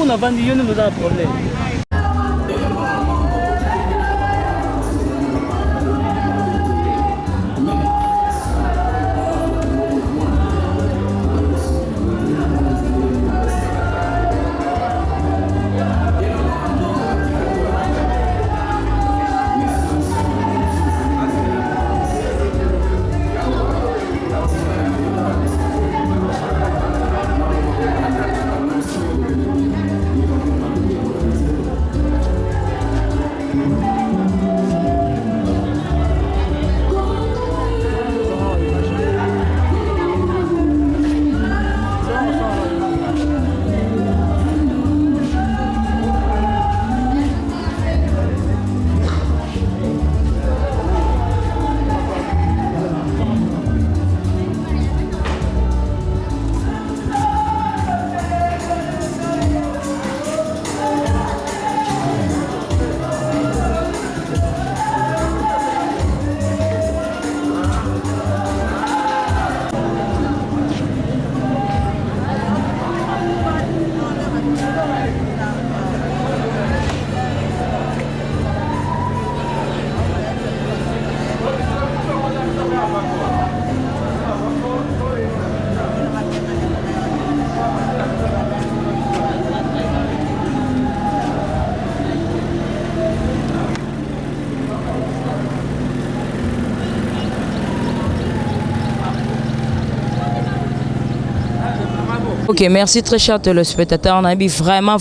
On a vendu, il nous a un problème. Ok, merci très cher téléspectateurs. On a vu vraiment,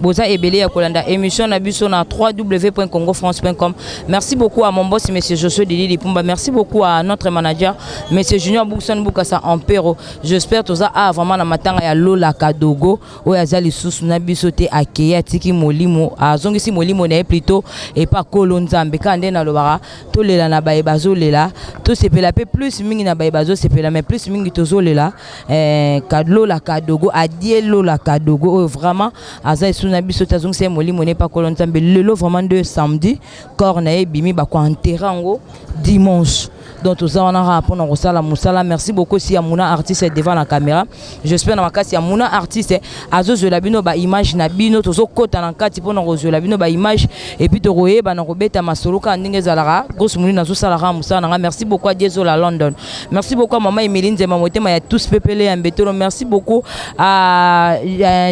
Boza Ebele à Kolanda. Émission on a vu sur www.congofrance.com. Merci beaucoup à mon boss, M. Josué Didi Lipumba. Merci beaucoup à notre manager, M. Junior Boukson Boukassa Ampero. J'espère que ça a vraiment la matin à Lola Kadogo. Ou à Zali Sous Nabisote à Keya Tiki Molimo. À Zongisi Molimo n'est plutôt et pas Kolonzambe. Quand on a le bara, tout les lana baïbazo lela. Tout c'est pelapé plus mingi na baïbazo c'est pelapé plus mingi tozo lela. Kadlo la Kadogo a Dielo la Kadogo vraiment Aza Sunabi Sotazong c'est Molimo n'est pas Kolonzambe. Le lot vraiment de samedi. Corneille Bimi Bako Enterango dimanche. Donc tout ça on a rapport dans Rosala Moussala. Merci beaucoup si Amouna artiste est devant la caméra. J'espère dans ma cas si Amouna artiste Azo Zolabino ba image na bino tozo kota na kati pour na Zolabino ba image et puis to roye ba na robeta masolo ka ndenge zalara grosse mouli na zo salara Moussala. Merci beaucoup à Diezola London. Merci beaucoup à maman Emeline Zema Motema ya tous pepele ya mbetolo. Merci beaucoup à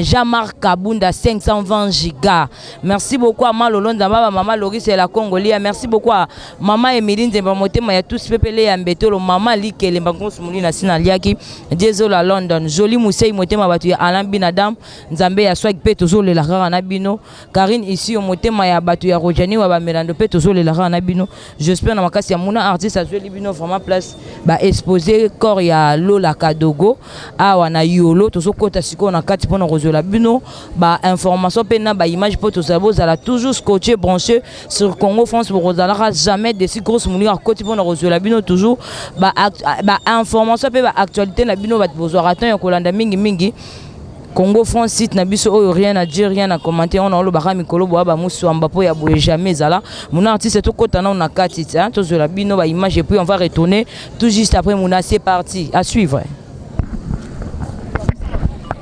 Jean-Marc Kabunda 520 gigas. Merci beaucoup à Malolonda maman Loris et la Congolia. Merci beaucoup à maman Emeline Zema Motema ya tous pepele ya mbetolo. Maman Likele Mbangosu mouli na sina liaki Diezola London. Joli Mousei Motema batu ya Alain Binadam Nzambe ya swag pe tozo le la rara na bino. Karine ici au Motema ya batu ya Rojani wa ba Melando pe tozo le la rara na bino. J'espère na makasi ya Mouna artiste a joué libino vraiment place ba exposer corps ya Lola Kadogo awa na yo liolo tozo kota siko na kati pona rozola bino ba information pe na ba image po to sabo za la toujours scotché branché sur Congo France pour rozala jamais de si grosse mouli à côté pona rozola bino toujours ba information pe ba actualité na bino ba besoin attend ya kolanda mingi mingi Congo France site na biso oyo rien à dire rien à commenter on a lo ba mikolo bo ba musu amba po ya boye jamais zala mon artiste to kota na kati hein to zola bino ba image et puis on va retourner tout juste après Mouna c'est parti à suivre.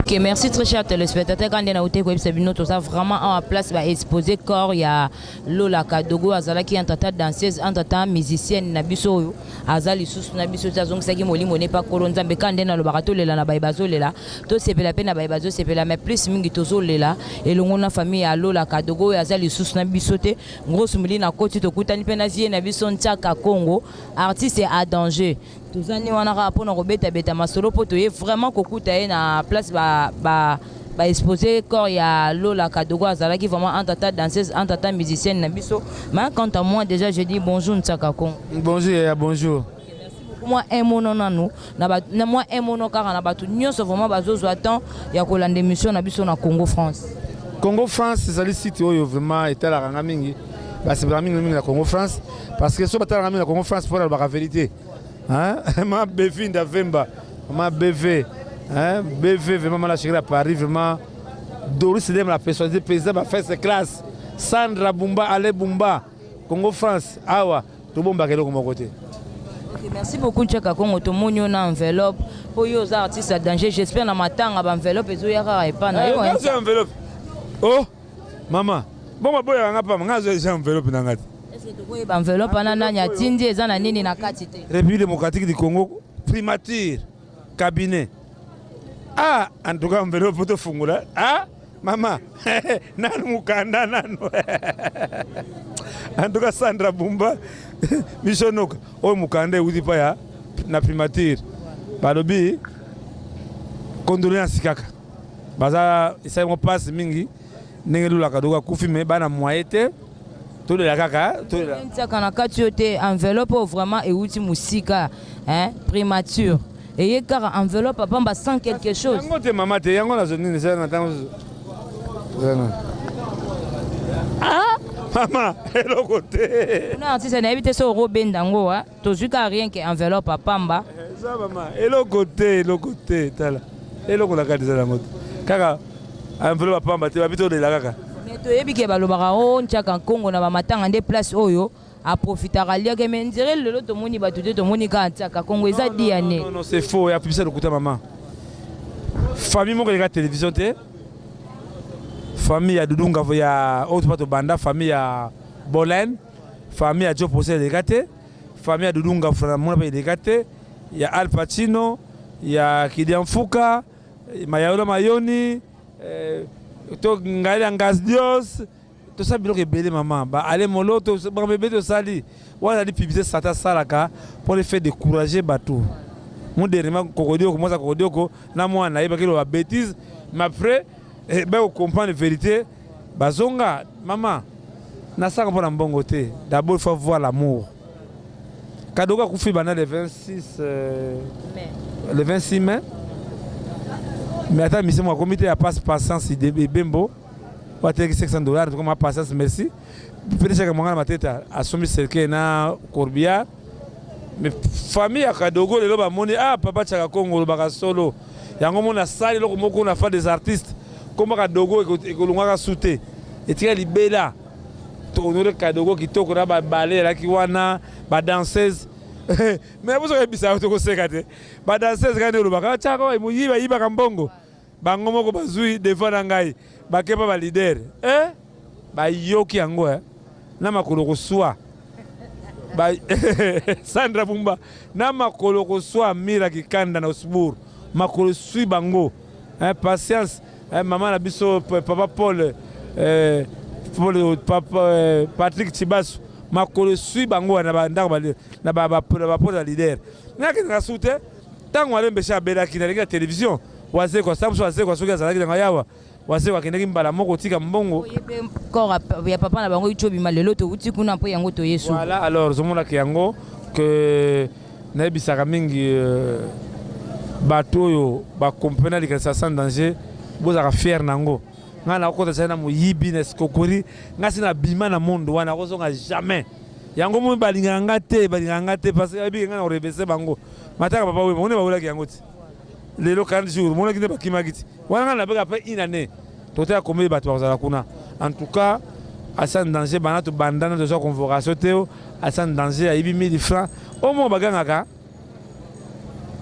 Ok, merci très cher téléspectateurs. Quand on a été Sabino, tout ça vraiment en place va exposer corps. Il y a Lola Kadogo Azala qui est en tata danseuse, en tata musicienne Nabiso Azali sous Nabiso Tazong Sagi Moli Moné pas Kolonza mais quand on a le barato lela na baibazo lela tout c'est la peine na baibazo c'est la mais plus mingi tozo lela et le monde famille à Lola Kadogo Azali sous Nabiso te grosse muli na koti to kutani penazie Nabiso Nchaka Congo artiste à danger. Tous années on a rapport na robeta beta masolo poto vraiment kokuta na place ba exposé corps ya Lola Kadogo Azala qui vraiment en tata danseuse en tata musicienne na biso mais quant à moi déjà je dis bonjour Ntsaka Congo. Bonjour et bonjour. Moi un mot non nanu na moi un mot non car na batu nyonso vraiment bazozo attend ya kolanda émission na biso na Congo France. Congo France c'est le site où vraiment était la ranga mingi ba c'est vraiment mingi na Congo France parce que so batala mingi na Congo France pour la vérité. Hein ma bevin da Vemba ma BV hein BV vraiment la chérie à Paris vraiment Doris Dem la personne du président va faire ses classes Sandra Bumba Ale Bumba Congo France awa to bomba kelo comme côté. OK, merci beaucoup Ntsaka Congo to monyo na enveloppe pour yo za artiste à danger j'espère na matanga ba enveloppe ezo yaka epa na yo hein enveloppe oh maman bon ma boya nga pa nga zo enveloppe na ngati est-ce que enveloppe na nanya tindi eza na nini na kati te République démocratique du Congo primature cabinet ah en tout cas enveloppe pour te fungula ah maman nanu mukanda nanu en tout cas Sandra Bumba Michonok o mukanda uti pa ya na primature balobi condoléances kaka baza isa mo passe mingi ndenge Lola Kadogo kufi me bana moyete tout de la kaka tout de la Ntsaka na kati yote enveloppe vraiment et uti musika hein primature et car enveloppe pamba sans quelque chose yango te maman te yango na zone ni ça na tango ah maman hello côté on a artiste na habité so robendango hein tozuka rien que enveloppe pamba ça maman hello côté tala hello ko la kati za lango kaka enveloppe pamba te babito de la kaka mais to yebi ke balobaka o Ntsaka Congo na ba matanga nde place oyo a profitera lia ke men dire lelo to moni ba to moni ka Ntsaka Congo eza diane non c'est faux ya publicité de kuta maman famille moko de la télévision te famille ya Dudunga ya autre pato banda famille ya Bolen famille ya Joe Posé de gâté famille ya Dudunga mona pa de gâté ya Al Pacino ya Kidian Fuka Mayaola Mayoni to ngai ngas Dios to ça biloko ebele maman ba aller molo to ba bébé to sali wana di publicité sata salaka pour les faire décourager bateau mon dernièrement kokodio commence à kokodio ko na mwana yeba kilo ba bêtise mais après ben on comprend la vérité bazonga maman na saka pour mbongo te d'abord il faut voir l'amour Kadogo kufi bana le 26 le 26 mai mais attends mais c'est moi comité à passe patience de Bembo pour te $600 comme patience merci peut chaque moment ma tête a soumis cercle na Corbia mais famille à Kadogo le ba moni ah papa Ntsaka Congo ba solo yango mona sali loko moko na fa des artistes comme Kadogo ekolunga souté et tia libela to honorer Kadogo kitoko na ba balé la ki wana ba danseuse mais vous avez bizarre to ko sekate ba danseuse kana lo ba Ntsaka e muyiba yiba kambongo bango moko bazui devant na ngai ba kepa ba leader ba yoki yango na makolo ko swa ba Sandra Bumba na makolo ko swa mira kikanda na Osbour makolo sui bango patience maman na biso papa Paul papa Patrick Chibasu makolo sui bango na ba ndako na ba Paul leader na kinga sute tango alembe sha bela kina la télévision wase kwa samso wase kwa soki azalaki na yawa wase kwa kindaki mbala moko tika mbongo corps ya papa na bango ichobi malelo to uti kuna po yango to yesu voilà alors zomona ke yango que na bisaka mingi bato yo ba comprendre que ça sans danger bozaka fier nango nga na kota sana moyibi na skokori nga sina bima na monde wana kozonga jamais yango mo balinganga te parce que abi nga na rebese bango mataka papa we mone babula yango ti lelo 40 jours mone kinde bakima kiti wana nga na beka pe inane tota komé bato bazala kuna en tout cas à sans danger bana to bandana de so convocation teo à sans danger ayibi 1000 francs au moins baganga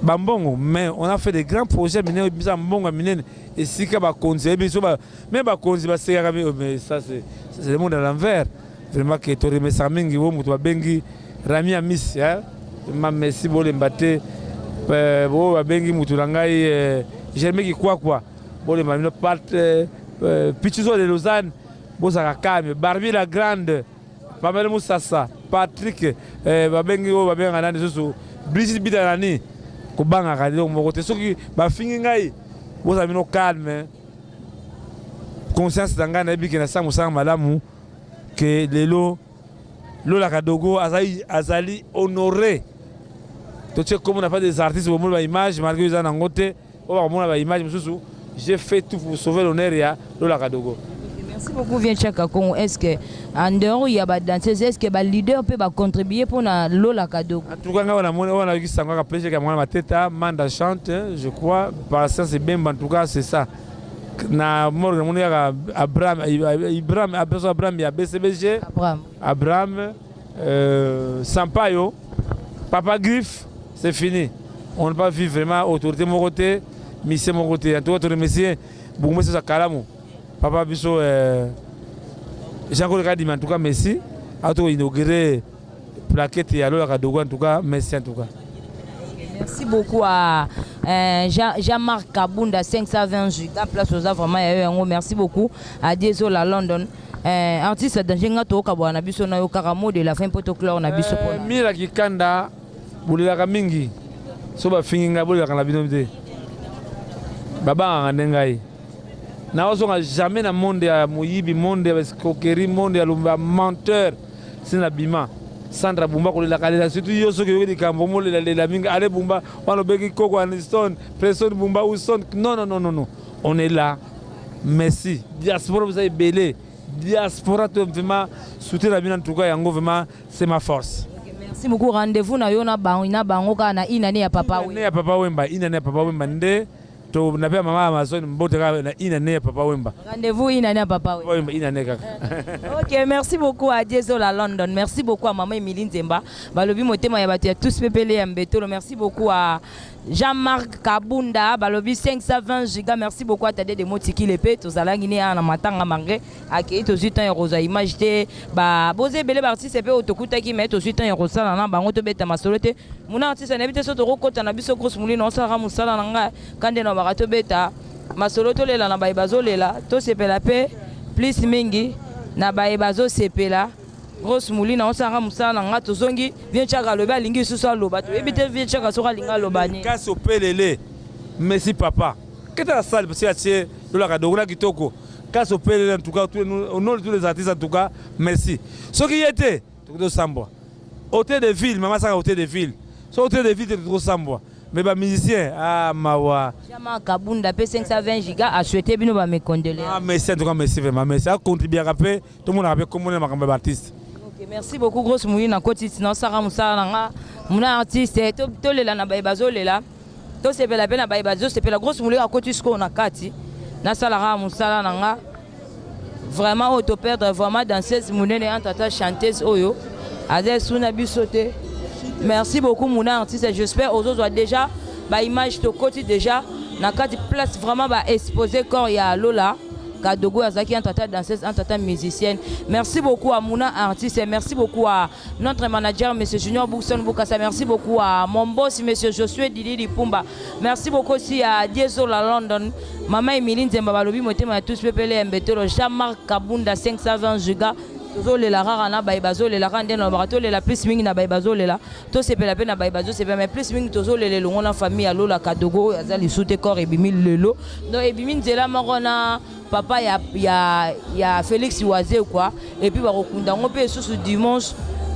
bambongo mais on a fait des grands projets minés bisa mbongo minene et si ka ba konzi biso ba même ba konzi ba seka mais ça c'est le monde à l'envers vraiment que to remesa mingi wo mutu ba bengi Rami Amis hein ma merci bo le mbaté bo ba bengi mutu langai Germain qui quoi bo le mamino part Pichizo de Lausanne bo saka kame Barbie la grande Pamela Moussassa Patrick ba bengi wo ba benga nani susu Brigitte Bidanani kubanga kadi donc mokote soki ba fingi ngai boza mino calme conscience danga na biki na samu sang malamu que lelo Lola Kadogo azali honoré to che comme on n'a pas des artistes au monde ba image malgré ça nangote on va mona ba image mususu j'ai fait tout pour sauver l'honneur ya Lola Kadogo. Merci beaucoup Viens-Tchaka Congo. Est-ce que en dehors il y a des danseurs, est-ce que les leaders peuvent contribuer pour la Lola Kadogo? En tout cas, on a vu ça encore après que ma tête Manda chante, je crois, parce que c'est bien en tout cas c'est ça. Na Morgan mon Abraham il y a BCBG Abraham Sampaio Papa Griff, c'est fini. On ne peut pas vivre vraiment autorité mon côté, mission mon côté. En tout cas, remercier beaucoup ça Kalamu. Papa Bisso, Jean-Claude Kadim, en tout cas, merci. A tout inauguré plaquette et alors à Dogo, en tout cas, merci en tout cas. Merci beaucoup à Jean-Marc Kabunda, 520 gigas, place aux vraiment, merci beaucoup à Dézola London. Artiste d'Angenga Toka, on a vu son Karamo de la fin protocole, on a vu son. Mira Kikanda, Boulila Mingi, Soba Finga, Boulila Kanabinote. Baba Andengai. Naozonga jamais na monde ya moyibi monde ya escroquerie monde ya lumba menteur sina bima Sandra Bumba ko la kala surtout yo so ke di kambo mo la minga ale Bumba wano beki koko Aniston pression Bumba ou son non on est là merci diaspora vous avez belé diaspora to vraiment soutenir la bina en tout cas yango vraiment c'est ma force. Merci beaucoup. Rendez-vous na yo na bango kana inane ya papa Wemba inane ya papa Wemba nde to na pia mama Amazon mbote na inane ya papa Wemba. Rendez-vous inane ya papa Wemba inane kaka. OK, merci beaucoup à Dézola London. Merci beaucoup à maman Emilie Nzemba. Balobi motema ya bato ya tous pepele ya mbetolo. Merci beaucoup à Jean-Marc Kabunda, Balobi 520 gigas. Merci beaucoup à Tade de Motiki Lepe. Tozalangi ne ana matanga mangre. Akei to zutan ya rosa image te. Ba boze bele artiste pe otokuta ki met to zutan ya rosa na bango to beta masolote. Muna artiste na bite so to rokota na biso grosse mouli no sa ramusala nanga kande na barato beta. Masoloto lela na baibazo lela. To sepela pe plus mingi na baibazo sepela. Grosse moulina on s'en musala nga tozongi Viens-Tchaka loba lingi susu loba to ebite Viens-Tchaka soka linga lobani kasi opelele merci papa qu'est-ce la salle parce que c'est Lola Kadogo kitoko kasi opelele en tout cas au nom de tous les artistes en tout cas merci ce qui était to sambwa hôtel de ville maman ça hôtel de ville so hôtel de ville to sambwa mais ba musicien mawa Jean-Marc Kabunda pe 520 gigas a souhaité bino ba me condoler merci en tout cas merci vraiment merci a contribuer à rappeler tout le monde a rappelé comment les makambo artistes. Merci beaucoup grosse mouli na koti sinon Sarah Moussa nanga muna artiste to lela na baibazo lela to sepela pe na baibazo sepela grosse mouli na koti sko na kati na Sarah Moussa nanga vraiment auto perdre vraiment danseuse munene entata chanteuse oyo aze suna bisote. Merci beaucoup muna artiste, j'espère aux autres déjà ba image to koti déjà na kati place vraiment ba exposer corps ya Lola Kadogo Azaki, un tata danseuse, un tata musicienne. Merci beaucoup à Mouna artiste, merci beaucoup à notre manager M. Junior Boukson Boukassa, merci beaucoup à mon boss M. Josué Didi Pumba, merci beaucoup aussi à Dézola London, Maman Emilie Nzemba Balobi Motema tous pepele mbetolo, Jean-Marc Kabunda 520 gigas. Tozo le la rara na baibazo le la rande na barato le la plus mingi na baibazo le la to se pe la pe na baibazo se pe mais plus mingi tozo le longo na famille Lola Kadogo azali soute corps et bimi lelo donc et bimi nzela mangona papa ya Félix Oazé quoi et puis ba kokunda ngo pe susu dimanche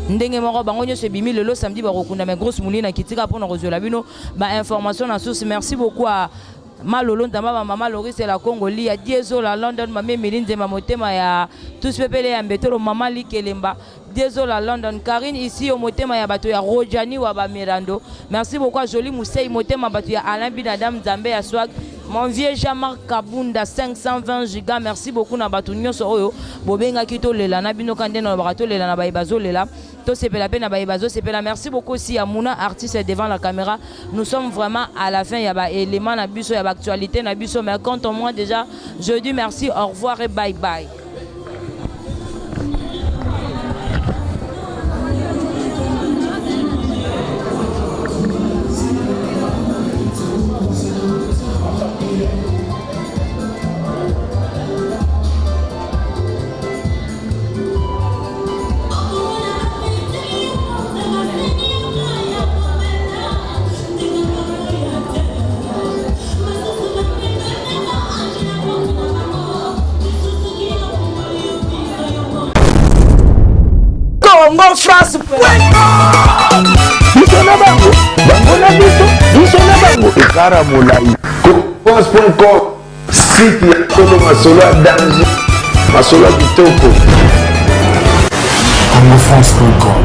ndenge moko bango nyonso ebimi lelo samedi bakokunda mais grosse mouli na kitika mpona kozwela bino information na source. Merci beaucoup à Malolo Ndamba, Mama Loris et la Congoli, à Diezo la London, Mamé Melinze Mamotema, ya tous pepele ya Mbetolo, Mama Likelemba, Diezo la London, Karine ici au Motema ya Bato ya Rojani ou à Mirando. Merci beaucoup à Jolie Moussei Motema Bato ya Alain Binadam Zambé ya Swag. Mon vieux Jean-Marc Kabunda 520 gigas, merci beaucoup na Bato Nyonso Oyo, Bobenga Kito Lela, Nabino Kande na Barato Lela na Baibazo Lela. Merci beaucoup aussi à Mouna, artiste devant la caméra. Nous sommes vraiment à la fin. Il y a des éléments, il y a des actualités, mais quand on moi déjà, je dis merci, au revoir et bye bye. Congo France Bisona bango bango na biso bisona bango ekara molai France.com site ya todo masolo ya danger masolo ya kitoko Congo France.com